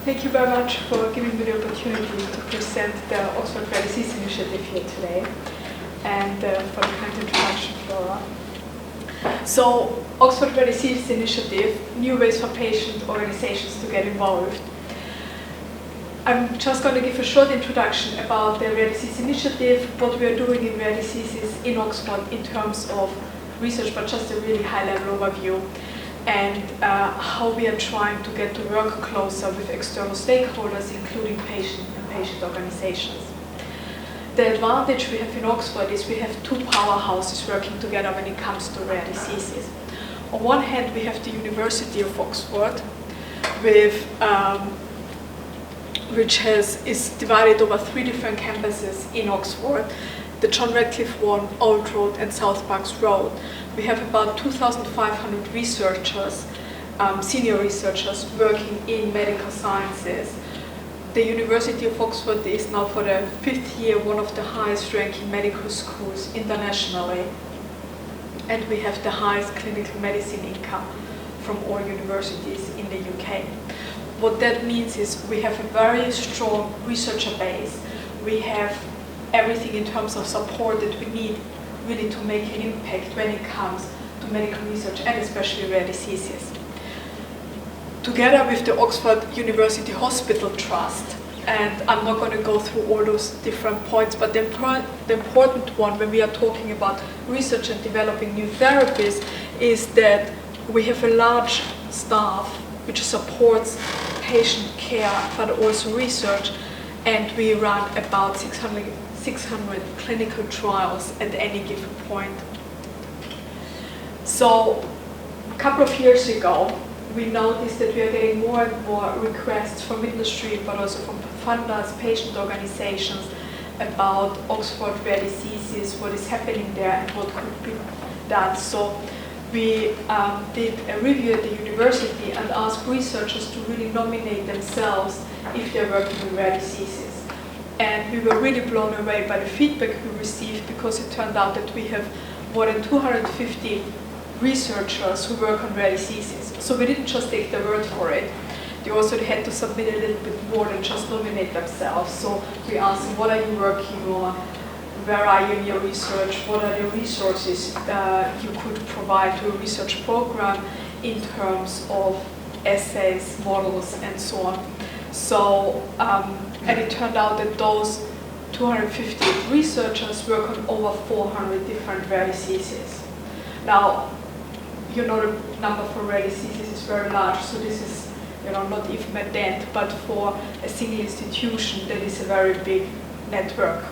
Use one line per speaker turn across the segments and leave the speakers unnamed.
Thank you very much for giving me the opportunity to present the Oxford Rare Disease Initiative here today, and for the kind introduction, Flora. So, Oxford Rare Disease Initiative, new ways for patient organizations to get involved. I'm just going to give a short introduction about the Rare Disease Initiative, what we are doing in rare diseases in Oxford in terms of research, but just a really high-level overview, and how we are trying to get to work closer with external stakeholders, including patient and patient organizations. The advantage we have in Oxford is we have two powerhouses working together when it comes to rare diseases. On one hand, we have the University of Oxford, with which is divided over 3 different campuses in Oxford, the John Radcliffe one, Old Road and South Parks Road. We have about 2,500 researchers, senior researchers working in medical sciences. The University of Oxford is now for the 5th year one of the highest ranking medical schools internationally, and we have the highest clinical medicine income from all universities in the UK. What that means is we have a very strong researcher base. We have everything in terms of support that we need really to make an impact when it comes to medical research and especially rare diseases. Together with the Oxford University Hospital Trust, and I'm not going to go through all those different points, but the important one when we are talking about research and developing new therapies is that we have a large staff which supports patient care but also research, and we run about 600 clinical trials at any given point. So a couple of years ago, we noticed that we are getting more and more requests from industry, but also from funders, patient organizations, about Oxford rare diseases, what is happening there and what could be done. So we did a review at the university and asked researchers to really nominate themselves if they're working with rare diseases. And we were really blown away by the feedback we received, because it turned out that we have more than 250 researchers who work on rare diseases. So we didn't just take their word for it. They also had to submit a little bit more than just nominate themselves. So we asked them, what are you working on? Where are you in your research? What are the resources you could provide to a research program in terms of essays, models, and so on. So, and it turned out that those 250 researchers work on over 400 different rare diseases. Now, you know, the number for rare diseases is very large, so this is, you know, not even a dent, but for a single institution, that is a very big network.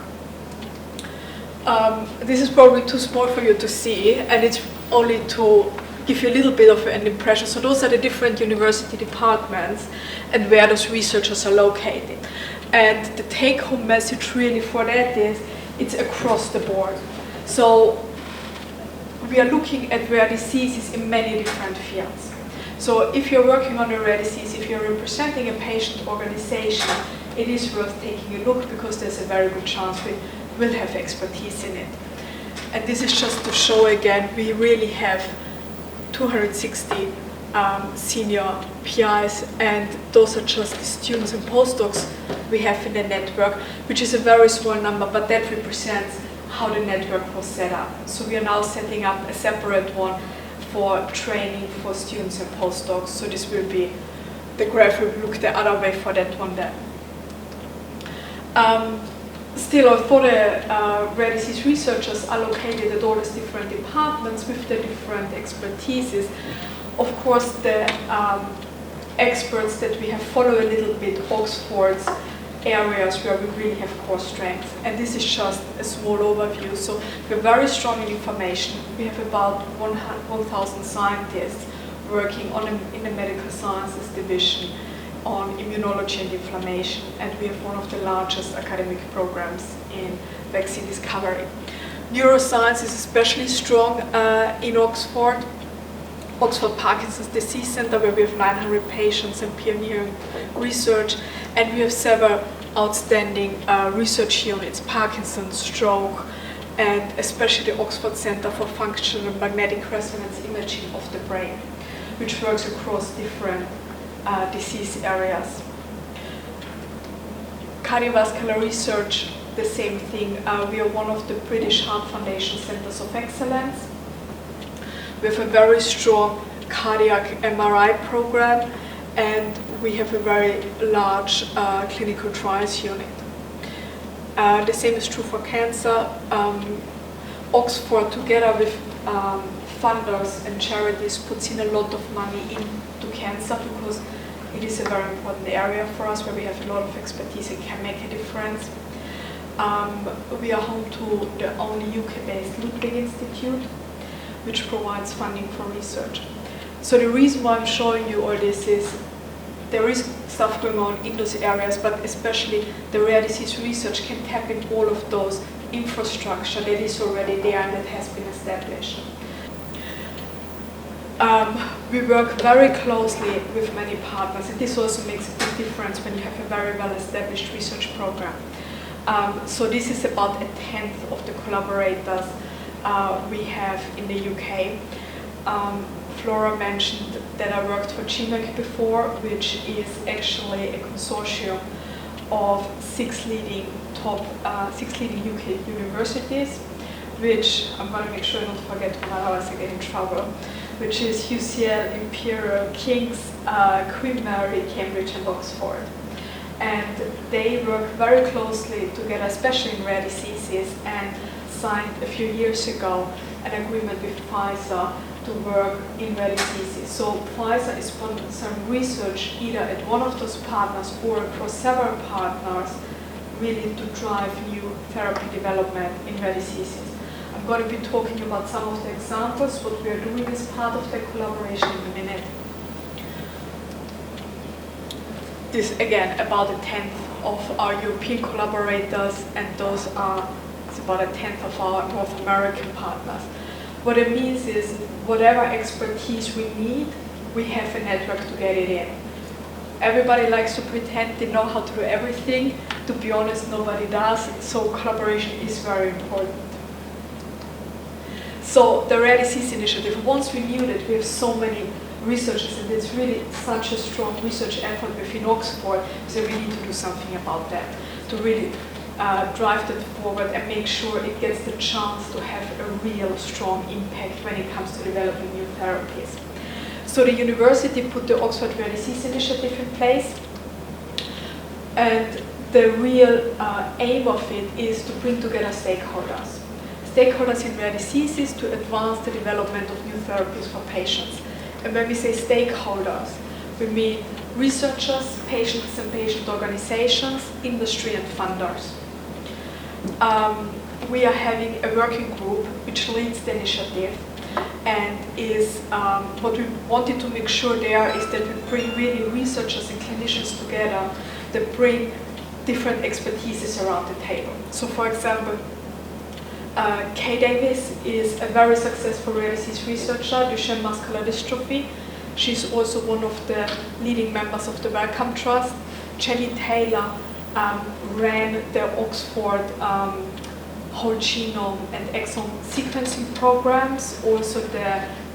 This is probably too small for you to see, and it's only to give you a little bit of an impression. So those are the different university departments and where those researchers are located. And the take-home message really for that is it's across the board. So we are looking at rare diseases in many different fields. So if you're working on a rare disease, if you're representing a patient organization, it is worth taking a look, because there's a very good chance we will have expertise in it. And this is just to show again, we really have 260 senior PIs, and those are just the students and postdocs we have in the network, which is a very small number, but that represents how the network was set up. So we are now setting up a separate one for training for students and postdocs. So this will be, the graph will look the other way for that one there. Still, for the rare disease researchers are located at all these different departments with the different expertises. Of course, the experts that we have follow a little bit Oxford's areas where we really have core strengths. And this is just a small overview. So we're very strong in information. We have about 1,000 scientists working in the medical sciences division on immunology and inflammation, and we have one of the largest academic programs in vaccine discovery. Neuroscience is especially strong in Oxford. Oxford Parkinson's Disease Center, where we have 900 patients and pioneering research, and we have several outstanding research units, Parkinson's, stroke, and especially the Oxford Center for Functional Magnetic Resonance Imaging of the Brain, which works across different disease areas. Cardiovascular research, the same thing. We are one of the British Heart Foundation Centers of Excellence. We have a very strong cardiac MRI program, and we have a very large clinical trials unit. The same is true for cancer. Oxford, together with funders and charities, puts in a lot of money into cancer because it is a very important area for us where we have a lot of expertise and can make a difference. We are home to the only UK-based Ludwig Institute, which provides funding for research. So the reason why I'm showing you all this is there is stuff going on in those areas, but especially the rare disease research can tap in all of those infrastructure that is already there and that has been established. We work very closely with many partners, and this also makes a big difference when you have a very well-established research program. So this is about 1/10 of the collaborators we have in the UK. Flora mentioned that I worked for GMAC before, which is actually a consortium of six leading UK universities, which I'm going to make sure I don't forget one, otherwise I get in trouble, which is UCL, Imperial, King's, Queen Mary, Cambridge and Oxford. And they work very closely together, especially in rare diseases, and signed a few years ago an agreement with Pfizer to work in rare diseases. So Pfizer is sponsoring research either at one of those partners or across several partners, really to drive new therapy development in rare diseases. I'm going to be talking about some of the examples, what we are doing as part of the collaboration in a minute. This again about 1/10 of our European collaborators, and those are about 1/10 of our North American partners. What it means is whatever expertise we need, we have a network to get it in. Everybody likes to pretend they know how to do everything. To be honest, nobody does, so collaboration is very important. So the Rare Disease Initiative, once we knew that we have so many researchers and it's really such a strong research effort within Oxford, so we need to do something about that, to really drive that forward and make sure it gets the chance to have a real strong impact when it comes to developing new therapies. So the university put the Oxford Rare Disease Initiative in place, and the real aim of it is to bring together stakeholders. Stakeholders in rare diseases to advance the development of new therapies for patients. And when we say stakeholders, we mean researchers, patients and patient organizations, industry and funders. We are having a working group which leads the initiative, and is what we wanted to make sure there is that we bring really researchers and clinicians together that bring different expertises around the table. So for example, Kay Davis is a very successful rare disease researcher, Duchenne muscular dystrophy. She's also one of the leading members of the Wellcome Trust. Jenny Taylor ran the Oxford whole genome and exome sequencing programs, also the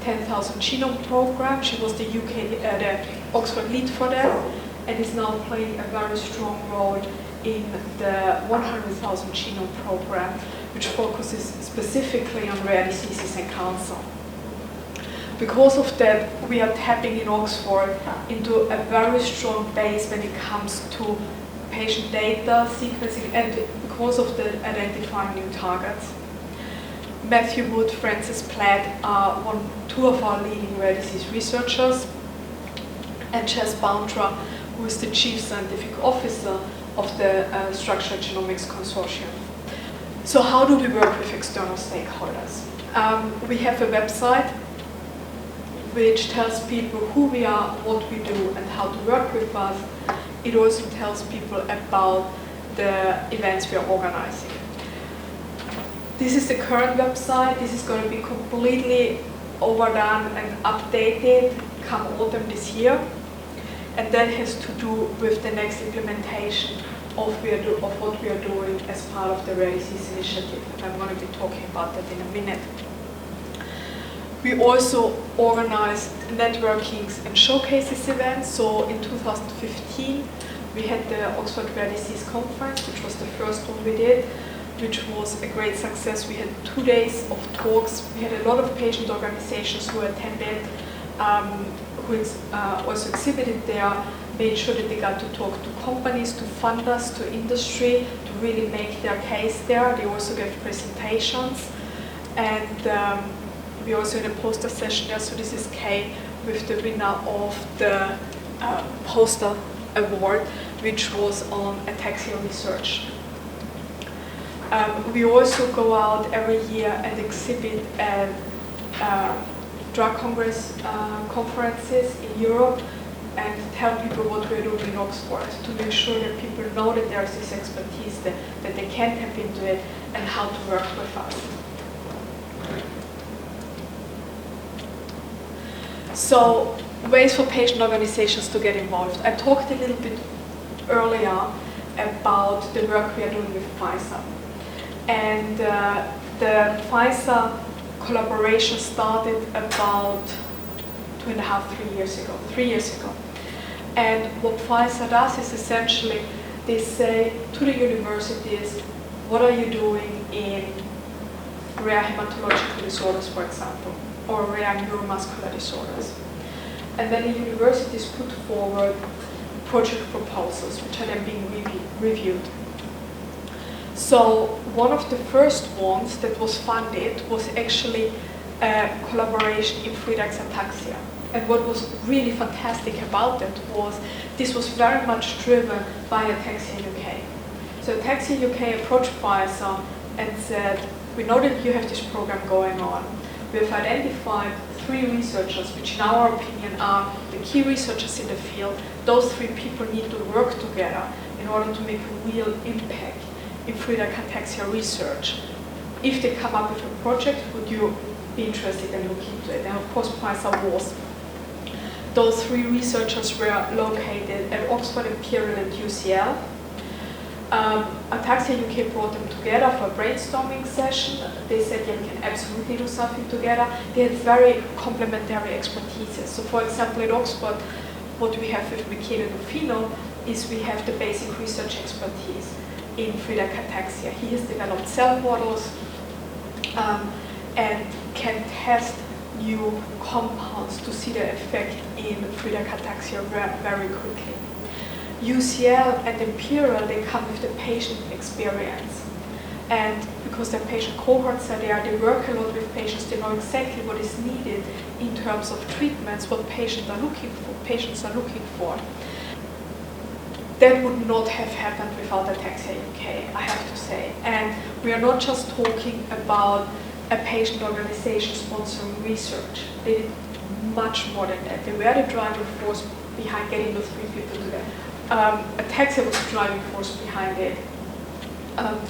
10,000 genome program. She was the Oxford lead for that, and is now playing a very strong role in the 100,000 genome program, which focuses specifically on rare diseases and cancer. Because of that, we are tapping in Oxford into a very strong base when it comes to patient data, sequencing, and because of the identifying new targets. Matthew Wood, Francis Platt are two of our leading rare disease researchers, and Chas Bountra, who is the Chief Scientific Officer of the Structural Genomics Consortium. So how do we work with external stakeholders? We have a website which tells people who we are, what we do, and how to work with us. It also tells people about the events we are organizing. This is the current website. This is going to be completely overdone and updated come autumn this year. And that has to do with the next implementation of what we are doing as part of the Rare Disease Initiative. And I'm going to be talking about that in a minute. We also organized networkings and showcases events. So in 2015, We had the Oxford Rare Disease Conference, which was the first one we did, which was a great success. We had 2 days of talks. We had a lot of patient organizations who attended, who also exhibited there, made sure that they got to talk to companies, to funders, to industry, to really make their case there. They also gave presentations. And we also had a poster session there, so this is Kay with the winner of the poster award, which was on ataxia research. We also go out every year and exhibit at drug congress conferences in Europe and tell people what we're doing in Oxford to make sure that people know that there's this expertise, that they can tap into it and how to work with us. So, ways for patient organizations to get involved. I talked a little bit earlier about the work we are doing with Pfizer. And the Pfizer collaboration started about 3 years ago. And what Pfizer does is essentially, they say to the universities, what are you doing in rare hematological disorders, for example, or rare neuromuscular disorders? And then the universities put forward project proposals, which are then being reviewed. So one of the first ones that was funded was actually a collaboration in Friedreich's ataxia. And what was really fantastic about that was this was very much driven by Ataxia UK. So Ataxia UK approached Pfizer and said, we know that you have this program going on. We have identified 3 researchers, which in our opinion are the key researchers in the field. Those 3 people need to work together in order to make a real impact in Friedreich ataxia research. If they come up with a project, would you be interested in looking into it? And of course, Pfizer was. Those 3 researchers were located at Oxford, Imperial, and UCL. Ataxia UK brought them together for a brainstorming session. They said, yeah, we can absolutely do something together. They had very complementary expertises. So for example, at Oxford, what we have with Michele Rufino is we have the basic research expertise in Friedreich ataxia. He has developed cell models and can test new compounds to see the effect in Friedreich ataxia very quickly. UCL and Imperial, they come with the patient experience. And because their patient cohorts are there, they work a lot with patients, they know exactly what is needed in terms of treatments, what patients are looking for. That would not have happened without Ataxia UK, I have to say. And we are not just talking about a patient organization sponsoring research. They did much more than that. They were the driving force behind getting those 3 people together. Ataxia was the driving force behind it.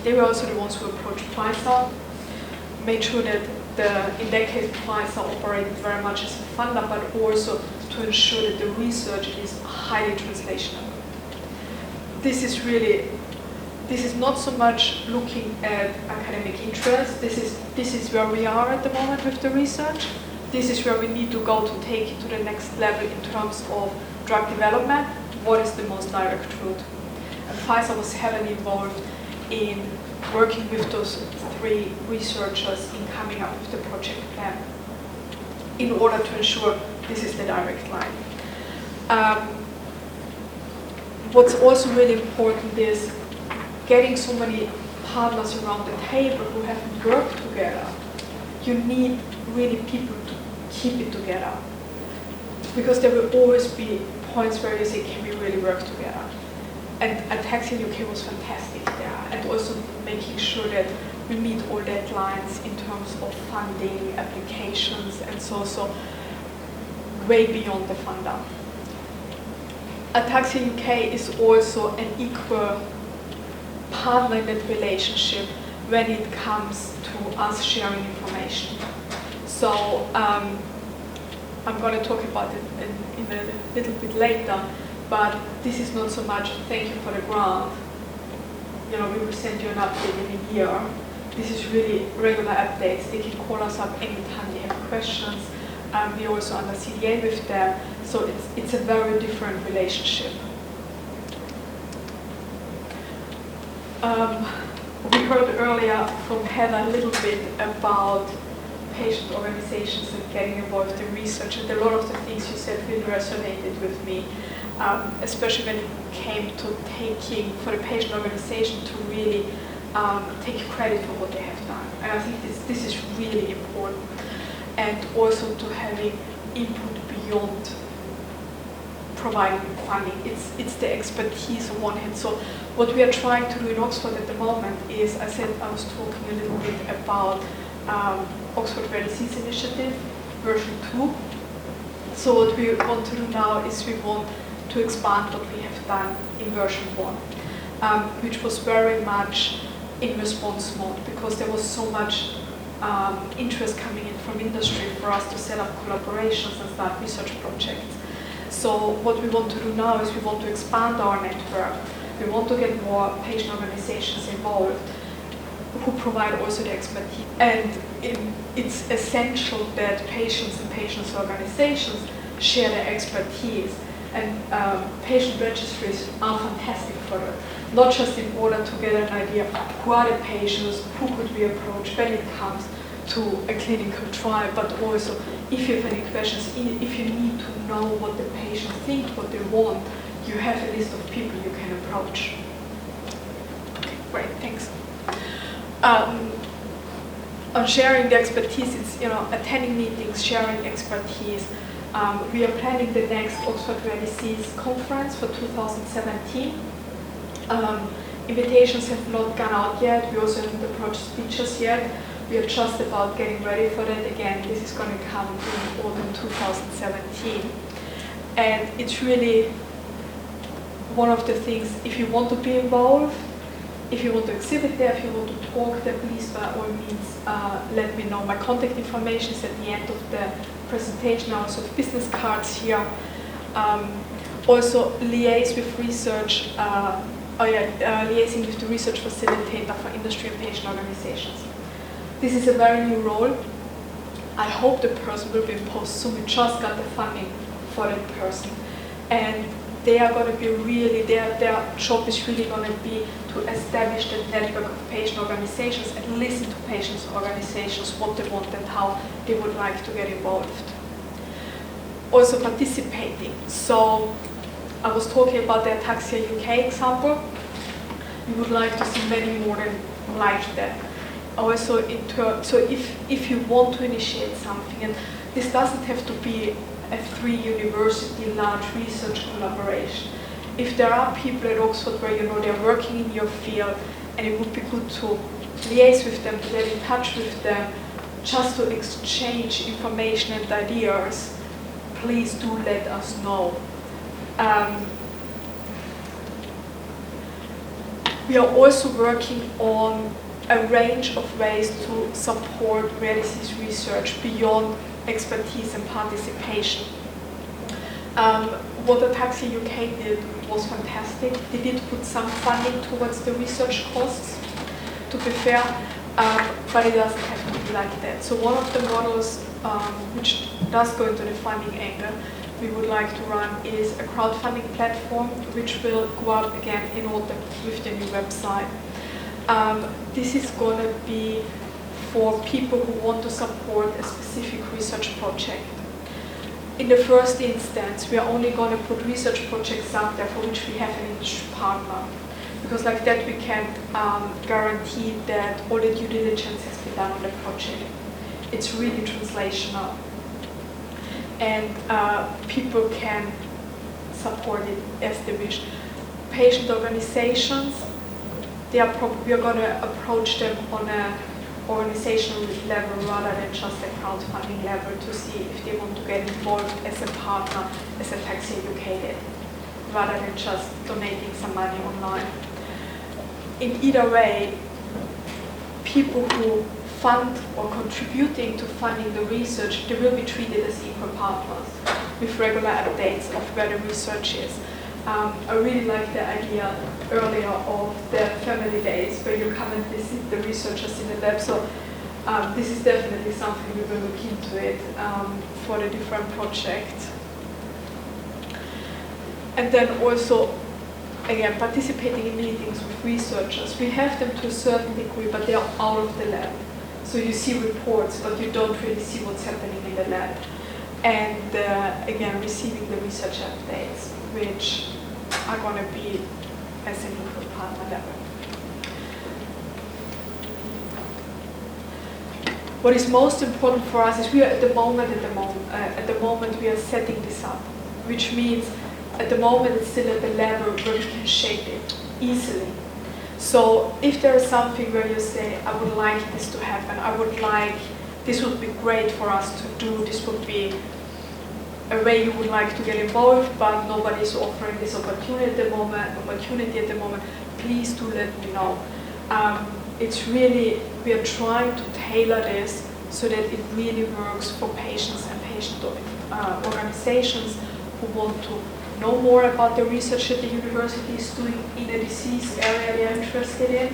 They were also the ones who approached Pfizer, made sure that in that case Pfizer operated very much as a funder, but also to ensure that the research is highly translational. This is not so much looking at academic interest. This is where we are at the moment with the research. This is where we need to go to take it to the next level in terms of drug development. What is the most direct route? And Pfizer was heavily involved in working with those 3 researchers in coming up with the project plan in order to ensure this is the direct line. What's also really important is getting so many partners around the table who haven't worked together. You need really people to keep it together, because there will always be points where you say, can we really work together? And Ataxia UK was fantastic there, and also making sure that we meet all deadlines in terms of funding, applications, and so way beyond the funder. Ataxia UK is also an equal partner in that relationship when it comes to us sharing information. So I'm going to talk about it in a little bit later, but this is not so much thank you for the grant. We will send you an update in a year. This is really regular updates. They can call us up anytime they have questions. We also under CDA with them, so it's a very different relationship. We heard earlier from Heather a little bit about patient organizations and getting involved in research, and a lot of the things you said really resonated with me, especially when it came to taking, for the patient organization to really take credit for what they have done. And I think this is really important. And also to having input beyond providing funding. It's the expertise on one hand. So what we are trying to do in Oxford at the moment is, I was talking a little bit about Oxford Rare Disease Initiative version 2. So what we want to do now is we want to expand what we have done in version 1, which was very much in response mode, because there was so much interest coming in from industry for us to set up collaborations and start research projects. So what we want to do now is we want to expand our network. We want to get more patient organizations involved who provide also the expertise. And it's essential that patients and patients' organizations share their expertise. And patient registries are fantastic for it. Not just in order to get an idea of who are the patients, who could we approach when it comes to a clinical trial, but also if you have any questions, if you need to know what the patients think, what they want, you have a list of people you can approach. Okay, great, thanks. On sharing the expertise, it's attending meetings, sharing expertise. We are planning the next Oxford Rare Disease Conference for 2017. Invitations have not gone out yet. We also haven't approached speakers yet. We are just about getting ready for that. Again, this is going to come in autumn 2017. And it's really one of the things, if you want to be involved, if you want to exhibit there, if you want to talk there, please by all means let me know. My contact information is at the end of the presentation. I also have business cards here. Also liaise with research, liaising with the research facilitator for industry and patient organizations. This is a very new role. I hope the person will be imposed soon. We just got the funding for that person. And they are going to be really, their job is really going to be to establish the network of patient organizations and listen to patients' organizations, what they want and how they would like to get involved. Also participating. So I was talking about the Ataxia UK example. We would like to see many more than like that. Also, so if you want to initiate something, and this doesn't have to be a 3-university large research collaboration. If there are people at Oxford where they're working in your field, and it would be good to liaise with them, to get in touch with them, just to exchange information and ideas, please do let us know. We are also working on a range of ways to support rare disease research beyond expertise and participation. What Ataxia UK did was fantastic. They did put some funding towards the research costs, to be fair, but it doesn't have to be like that. So one of the models which does go into the funding angle we would like to run is a crowdfunding platform, which will go up again in autumn with the new website. This is going to be for people who want to support a specific research project. In the first instance, we are only going to put research projects out there for which we have an industry partner, because like that we can guarantee that all the due diligence has been done on the project. It's really translational, and people can support it as they wish. Patient organizations, we are going to approach them on an organizational level rather than just a crowdfunding level to see if they want to get involved as a partner, as Ataxia UK did, rather than just donating some money online. In either way, people who fund or contributing to funding the research, they will be treated as equal partners with regular updates of where the research is. I really like the idea earlier of the family days where you come and visit the researchers in the lab. So this is definitely something we will look into it for the different projects. And then also, again, participating in meetings with researchers. We have them to a certain degree, but they are out of the lab. So you see reports, but you don't really see what's happening in the lab. And again, receiving the research updates, which are going to be as a neutral partner level. What is most important for us is we are at the moment we are setting this up, which means at the moment it's still at the level where we can shape it easily. So if there is something where you say, I would like this to happen, this would be great for us to do, this would be a way you would like to get involved, but nobody is offering this opportunity at the moment, please do let me know. It's really, we are trying to tailor this so that it really works for patients and patient organizations who want to know more about the research that the university is doing in a disease area they are interested in,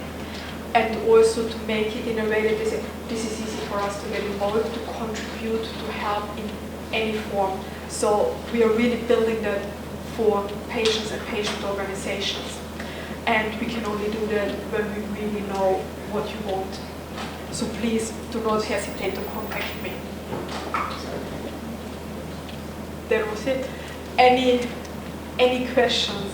and also to make it in a way that they say, this is easy for us to get involved, to contribute, to help in any form. So we are really building that for patients and patient organizations. And we can only do that when we really know what you want. So please do not hesitate to contact me. That was it. Any questions?